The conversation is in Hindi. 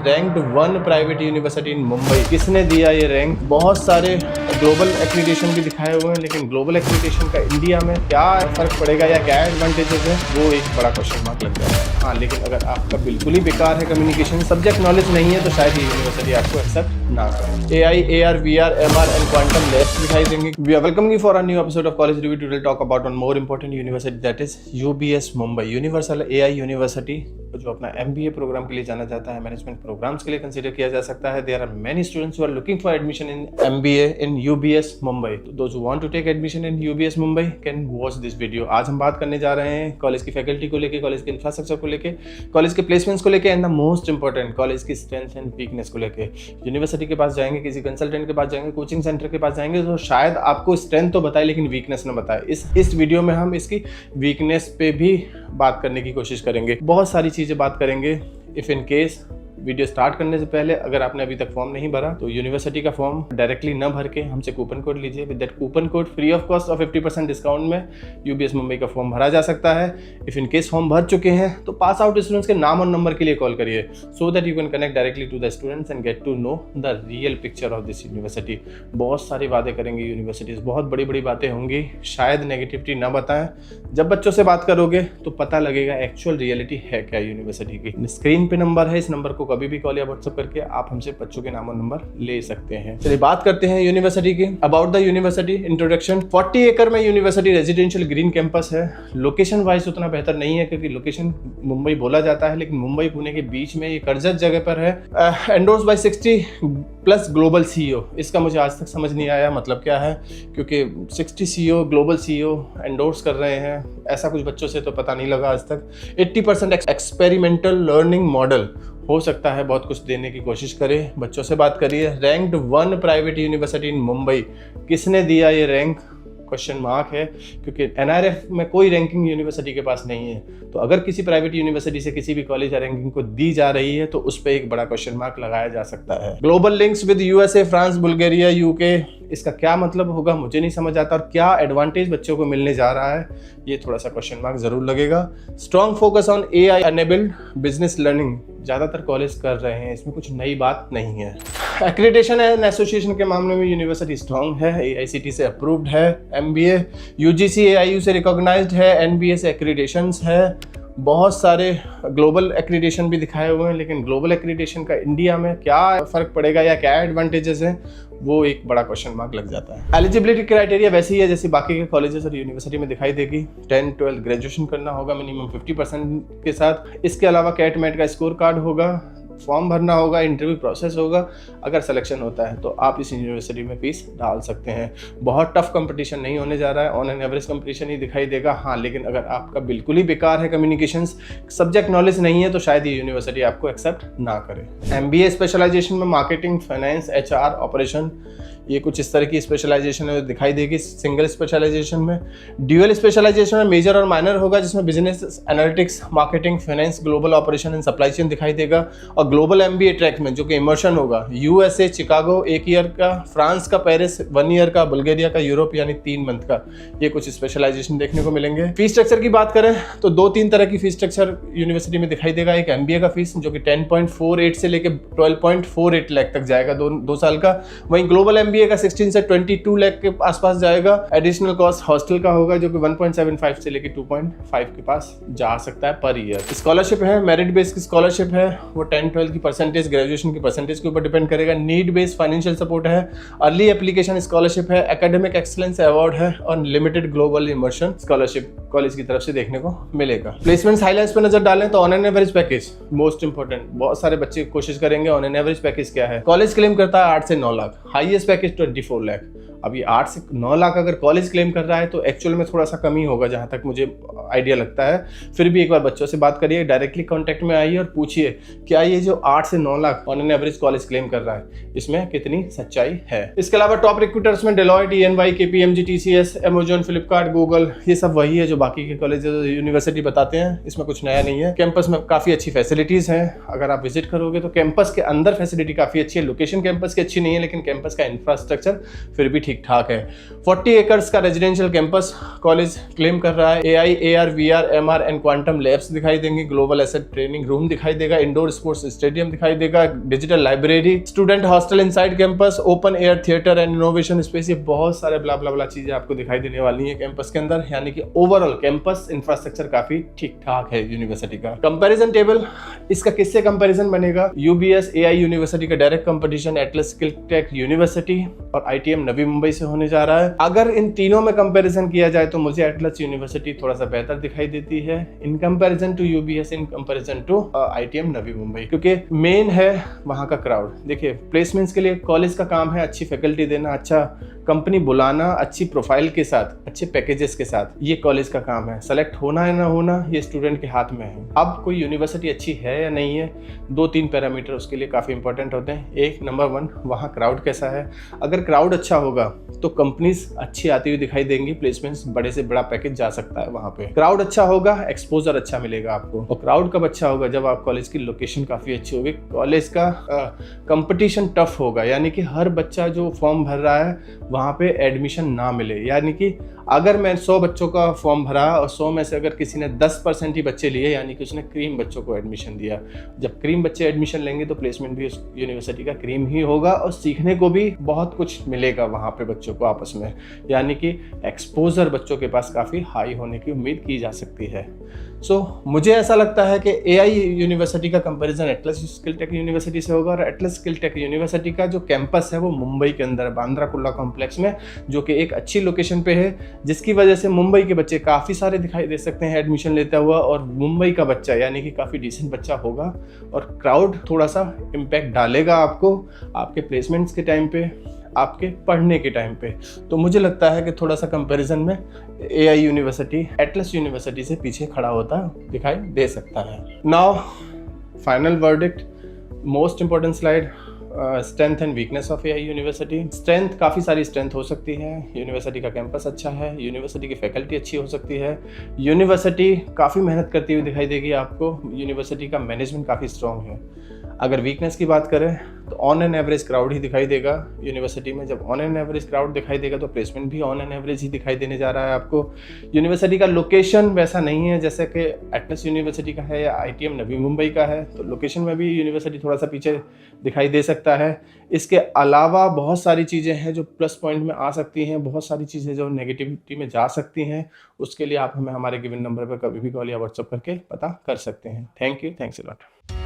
रैंक्ड 1 प्राइवेट यूनिवर्सिटी इन मुंबई। किसने दिया ये रैंक? बहुत सारे ग्लोबल एक्रीडिटेशन भी दिखाए हुए हैं, लेकिन ग्लोबल एक्रीडिटेशन का इंडिया में क्या फर्क पड़ेगा या क्या एडवांटेजेस है, वो एक बड़ा क्वेश्चन मार्क लग जाता है। हाँ, लेकिन अगर आपका बिल्कुल ही बेकार है, कम्युनिकेशन सब्जेक्ट नॉलेज नहीं है, तो शायद ये यूनिवर्सिटी आपको एक्सेप्ट ना करे। AI, AR, VR, MR and quantum labs दिखाई देंगे। We are welcoming you for a new episode of college review. Today talk about one more important university, that is UBS Mumbai. Universal AI university जो अपना MBA प्रोग्राम के लिए जाना जाता है, मैनेजमेंट प्रोग्राम्स के लिए कंसीडर किया जा सकता है। There are many students who are looking for admission in MBA in UBS Mumbai. तो those who want to take admission in UBS Mumbai can watch this video. आज हम बात करने जा रहे हैं कॉलेज की फैकल्टी को लेके, कॉलेज के इंफ्रास्ट्रक्चर को लेके, कॉलेज के प्लेसमेंट्स को लेके, and the most important college की स्ट्रेंथ एंड वीकनेस को लेके। यूनिवर्सिटी के पास जाएंगे, किसी कंसल्टेंट के पास जाएंगे, कोचिंग सेंटर के पास जाएंगे, तो शायद आपको स्ट्रेंथ तो बताए लेकिन वीकनेस ना बताए। इस वीडियो में हम इसकी वीकनेस पे भी बात करने की कोशिश करेंगे। बहुत सारी चीज़ें बात करेंगे। If in case video start करने से पहले अगर आपने अभी तक फॉर्म नहीं भरा तो यूनिवर्सिटी का फॉर्म डायरेक्टली न भर के हमसे कूपन कोड लीजिए। With that coupon code free of cost और 50% डिस्काउंट में UBS मुंबई का फॉर्म भरा जा सकता है। इफ़ इन केस फॉर्म भर चुके हैं तो पास आउट स्टूडेंट्स के नाम और नंबर के लिए कॉल करिए, so that you can connect directly to the students and get to know the real picture of this university. बहुत सारी बातें करेंगे यूनिवर्सिटीज़, बहुत बड़ी बड़ी बातें होंगी, शायद नेगेटिविटी ना बताएं। जब बच्चों से बात करोगे तो पता लगेगा एक्चुअल रियलिटी है क्या यूनिवर्सिटी की। स्क्रीन पे नंबर है, इस नंबर को कभी भी कॉल या व्हाट्सएप करके आप हमसे बच्चों के नाम और नंबर ले सकते हैं। चलिए बात करते हैं यूनिवर्सिटी की। About the university introduction. 40 एकड़ में यूनिवर्सिटी रेजिडेंशियल ग्रीन कैंपस है। लोकेशन वाइज उतना बेहतर नहीं है क्योंकि लोकेशन मुंबई बोला जाता है, लेकिन मुंबई पुणे के बीच में ये कर्जत जगह पर है। Endorse by 60+ global CEO। इसका मुझे आज तक समझ नहीं आया मतलब क्या है, क्योंकि 60 CEO ग्लोबल CEO एंडोर्स कर रहे हैं, ऐसा कुछ बच्चों से तो पता नहीं लगा आज तक। 80% एक्सपेरिमेंटल लर्निंग मॉडल। हो सकता है बहुत कुछ देने की कोशिश करें, बच्चों से बात करिए। रैंक्ड 1 प्राइवेट यूनिवर्सिटी इन मुंबई। किसने दिया ये रैंक? क्वेश्चन मार्क है, क्योंकि NRF में कोई रैंकिंग यूनिवर्सिटी के पास नहीं है। तो अगर किसी प्राइवेट यूनिवर्सिटी से किसी भी कॉलेज या रैंकिंग को दी जा रही है तो उस पर एक बड़ा क्वेश्चन मार्क लगाया जा सकता है। Global links with USA, France, Bulgaria, UK, इसका क्या मतलब होगा मुझे नहीं समझ आता, और क्या एडवांटेज बच्चों को मिलने जा रहा है ये थोड़ा सा क्वेश्चन मार्क जरूर लगेगा। Strong focus on AI enabled business learning ज़्यादातर कॉलेज कर रहे हैं, इसमें कुछ नई बात नहीं है। एक्रीडिटेशन एंड एसोसिएशन के मामले में यूनिवर्सिटी स्ट्रॉन्ग है, AICTE से अप्रूव्ड है, MBA UGC AIU से रिकॉग्नाइज्ड है, NBA से एक्रीडिटेशंस है। बहुत सारे ग्लोबल एक्रीडिटेशन भी दिखाए हुए हैं, लेकिन ग्लोबल एक्रीडिटेशन का इंडिया में क्या फ़र्क पड़ेगा या क्या एडवांटेजेस हैं, वो एक बड़ा क्वेश्चन मार्क लग जाता है। एलिजिबिलिटी क्राइटेरिया वैसे ही है जैसे बाकी के कॉलेजेस और यूनिवर्सिटी में दिखाई देगी। 10-12 ग्रेजुएशन करना होगा मिनिमम 50% के साथ। इसके अलावा कैट मैट का स्कोर कार्ड होगा, फॉर्म भरना होगा, इंटरव्यू प्रोसेस होगा। अगर सिलेक्शन होता है तो आप इस यूनिवर्सिटी में फीस डाल सकते हैं। बहुत टफ कंपटीशन नहीं होने जा रहा है, ऑन एन एवरेज कंपटीशन ही दिखाई देगा। हाँ, लेकिन अगर आपका बिल्कुल ही बेकार है, कम्युनिकेशंस सब्जेक्ट नॉलेज नहीं है, तो शायद ये यूनिवर्सिटी आपको एक्सेप्ट ना करे। MBA स्पेशलाइजेशन में मार्केटिंग, फाइनेंस, HR, ऑपरेशन, ये कुछ इस तरह की स्पेशलाइजेशन दिखाई देगी। सिंगल स्पेशलाइजेशन में ड्यूअल स्पेशलाइजेशन में मेजर और माइनर होगा, जिसमें business analytics, marketing, finance, global operation and supply chain दिखाई देगा। और ग्लोबल MBA ट्रैक में जो कि इमर्शन होगा, USA चिकागो 1 ईयर का, फ्रांस का पेरिस 1 ईयर का, बुल्गारिया का यूरोप यानी 3 मंथ का, ये कुछ स्पेशलाइजेशन देखने को मिलेंगे। फीस स्ट्रक्चर की बात करें तो 2-3 तरह की फीस स्ट्रक्चर यूनिवर्सिटी में दिखाई देगा। एक MBA का फीस जो कि 10.48 से लेकर 12.48 लाख तक जाएगा 2 साल का। वहीं ग्लोबल MBA का 16 से 22 लाख के आसपास जाएगा। एडिशनल कॉस्ट हॉस्टल का होगा जो कि 1.75 से लेकर 2.5 के पास जा सकता है पर ईयर। स्कॉलरशिप है, मेरिट बेस्ड की स्कॉलरशिप है, वो 10-12 की परसेंटेज, ग्रेजुएशन की परसेंटेज के ऊपर डिपेंड करेगा। नीड बेस्ड फाइनेंशियल सपोर्ट है, अर्ली एप्लीकेशन स्कॉलरशिप है, एकेडमिक एक्सीलेंस अवार्ड है और limited global immersion scholarship college की तरफ से देखने को मिलेगा। प्लेसमेंट हाइलाइट्स पर नजर डालें तो on an average package most important, बहुत सारे बच्चे कोशिश करेंगे ऑन एन एवरेज पैकेज क्या है। कॉलेज क्लेम करता है 8 से 9 लाख, हाईएस्ट पैकेज 24 लाख। अब ये 8 से 9 लाख अगर कॉलेज क्लेम कर रहा है तो एक्चुअल में थोड़ा सा कम ही होगा जहाँ तक मुझे आइडिया लगता है। फिर भी एक बार बच्चों से बात करिए, डायरेक्टली कांटेक्ट में आइए और पूछिए क्या ये जो 8 से 9 lakh on an average college claim कर रहा है इसमें कितनी सच्चाई है। इसके अलावा टॉप रिक्रूटर्स में Deloitte, EY, KPMG, TCS, Amazon, Flipkart, Google, ये सब वही है जो बाकी के कॉलेज यूनिवर्सिटी बताते हैं, इसमें कुछ नया नहीं है। कैंपस में काफ़ी अच्छी फैसिलिटीज़ हैं, अगर आप विजिट करोगे तो कैंपस के अंदर फैसिलिटी काफ़ी अच्छी है। लोकेशन कैंपस की अच्छी नहीं है लेकिन कैंपस का इंफ्रास्ट्रक्चर फिर भी ठीक ठाक है। 40 एकर्स का रेजिडेंशियल कैंपस कॉलेज क्लेम कर रहा है। AI, AR, VR, MR and quantum labs दिखाई देंगे, ग्लोबल एसेट ट्रेनिंग रूम दिखाई देगा, इंडोर स्पोर्ट्स स्टेडियम दिखाई देगा, digital library, student hostel inside campus, open air theatre and innovation space, ये बहुत सारे ब्ला ब्ला ब्ला चीजें आपको दिखाई देने वाली है कैंपस के अंदर। यानी कि ओवरऑल कैंपस इंफ्रास्ट्रक्चर काफी ठीक ठाक है यूनिवर्सिटी का। कंपैरिजन टेबल इसका किससे कंपैरिजन बनेगा? UBS AI यूनिवर्सिटी का डायरेक्ट कंपटीशन एटलस स्किलटेक यूनिवर्सिटी और ITM नवी मुंबई से होने जा रहा है। अगर इन तीनों में कंपैरिजन किया जाए तो मुझे एटलस यूनिवर्सिटी थोड़ा सा बेहतर दिखाई देती है in comparison to UBS, in comparison to ITM Navi Mumbai, क्योंकि मेन है वहां का क्राउड। देखिए, प्लेसमेंट्स के लिए कॉलेज का काम है अच्छी फैकल्टी देना, अच्छा कंपनी बुलाना, अच्छी प्रोफाइल के साथ, अच्छे पैकेजेस के साथ, ये कॉलेज का काम है। सेलेक्ट होना है ना होना ये स्टूडेंट के हाथ में है। अब कोई यूनिवर्सिटी अच्छी है या नहीं है, 2-3 पैरामीटर उसके लिए काफ़ी इंपॉर्टेंट होते हैं। एक, नंबर 1, वहाँ क्राउड कैसा है। अगर क्राउड अच्छा होगा तो कंपनीज अच्छी आती हुई दिखाई देंगी, प्लेसमेंट्स बड़े से बड़ा पैकेज जा सकता है वहाँ पे। क्राउड अच्छा होगा, एक्सपोजर अच्छा मिलेगा आपको। और क्राउड कब अच्छा होगा? जब आप कॉलेज की लोकेशन काफ़ी अच्छी होगी, कॉलेज का कंपटीशन टफ होगा, यानी कि हर बच्चा जो फॉर्म भर रहा है वहाँ पे एडमिशन ना मिले। यानी कि अगर मैं 100 बच्चों का फॉर्म भरा और 100 में से अगर किसी ने 10% ही बच्चे लिए, यानी कि उसने क्रीम बच्चों को एडमिशन दिया। जब क्रीम बच्चे एडमिशन लेंगे तो प्लेसमेंट भी उस यूनिवर्सिटी का क्रीम ही होगा और सीखने को भी बहुत कुछ मिलेगा वहाँ पे बच्चों को आपस में। यानी कि एक्सपोजर बच्चों के पास काफ़ी हाई होने की उम्मीद की जा सकती है। मुझे ऐसा लगता है कि AI यूनिवर्सिटी का कंपैरिजन एटलस स्किलटेक यूनिवर्सिटी से होगा। और एटलस स्किलटेक यूनिवर्सिटी का जो कैंपस है वो मुंबई के अंदर बांद्रा कुर्ला कॉम्प्लेक्स में, जो कि एक अच्छी लोकेशन पे है, जिसकी वजह से मुंबई के बच्चे काफ़ी सारे दिखाई दे सकते हैं एडमिशन लेता हुआ। और मुंबई का बच्चा यानी कि काफ़ी डिसेंट बच्चा होगा और क्राउड थोड़ा सा इम्पैक्ट डालेगा आपको आपके प्लेसमेंट्स के टाइम पे, आपके पढ़ने के टाइम पे। तो मुझे लगता है कि थोड़ा सा कंपैरिजन में AI यूनिवर्सिटी एटलस यूनिवर्सिटी से पीछे खड़ा होता दिखाई दे सकता है। Now final verdict, most important slide, strength and weakness of AI university. Strength, काफ़ी सारी स्ट्रेंथ हो सकती है। यूनिवर्सिटी का कैंपस अच्छा है, यूनिवर्सिटी की फैकल्टी अच्छी हो सकती है, यूनिवर्सिटी काफ़ी मेहनत करती हुई दिखाई देगी आपको, यूनिवर्सिटी का मैनेजमेंट काफ़ी स्ट्रॉन्ग है। अगर वीकनेस की बात करें तो ऑन एन एवरेज क्राउड ही दिखाई देगा यूनिवर्सिटी में। जब ऑन एन एवरेज क्राउड दिखाई देगा तो प्लेसमेंट भी ऑन एन एवरेज ही दिखाई देने जा रहा है आपको। यूनिवर्सिटी का लोकेशन वैसा नहीं है जैसे कि एटलस यूनिवर्सिटी का है या ITM नवी मुंबई का है, तो लोकेशन में भी यूनिवर्सिटी थोड़ा सा पीछे दिखाई दे सकता है। इसके अलावा बहुत सारी चीज़ें हैं जो प्लस पॉइंट में आ सकती हैं, बहुत सारी चीज़ें जो नेगेटिविटी में जा सकती हैं। उसके लिए आप हमें हमारे गिवन नंबर पर कभी भी कॉल या व्हाट्सअप करके पता कर सकते हैं। Thank you, thanks a lot.